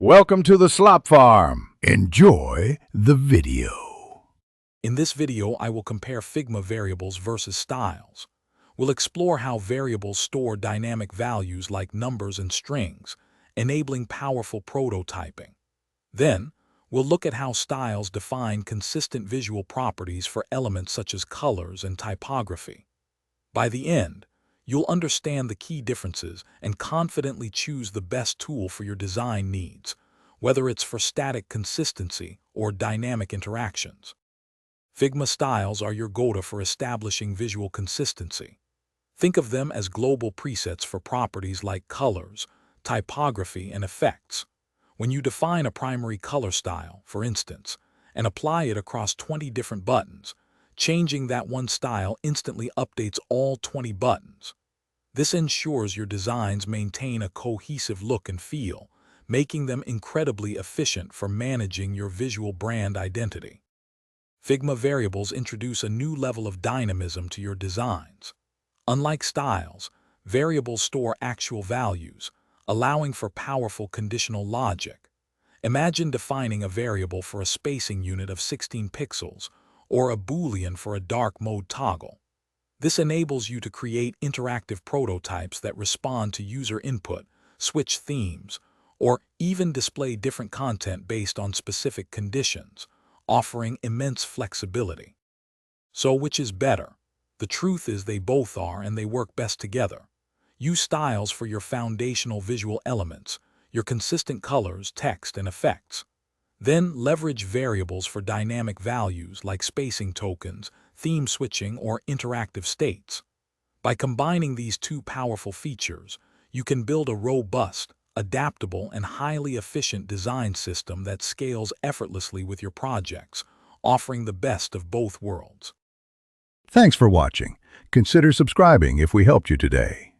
Welcome to the Slop Farm. Enjoy the video. In this video, I will compare Figma variables versus styles. We'll explore how variables store dynamic values like numbers and strings, enabling powerful prototyping. Then, we'll look at how styles define consistent visual properties for elements such as colors and typography. By the end, you'll understand the key differences and confidently choose the best tool for your design needs, whether it's for static consistency or dynamic interactions. Figma styles are your go-to for establishing visual consistency. Think of them as global presets for properties like colors, typography, and effects. When you define a primary color style, for instance, and apply it across 20 different buttons, changing that one style instantly updates all 20 buttons. This ensures your designs maintain a cohesive look and feel, making them incredibly efficient for managing your visual brand identity. Figma variables introduce a new level of dynamism to your designs. Unlike styles, variables store actual values, allowing for powerful conditional logic. Imagine defining a variable for a spacing unit of 16 pixels, or a Boolean for a dark mode toggle. This enables you to create interactive prototypes that respond to user input, switch themes, or even display different content based on specific conditions, offering immense flexibility. So which is better? The truth is they both are, and they work best together. Use styles for your foundational visual elements, your consistent colors, text, and effects. Then leverage variables for dynamic values like spacing tokens, theme switching, or interactive states. By combining these two powerful features, you can build a robust, adaptable, and highly efficient design system that scales effortlessly with your projects, offering the best of both worlds. Thanks for watching. Consider subscribing if we helped you today.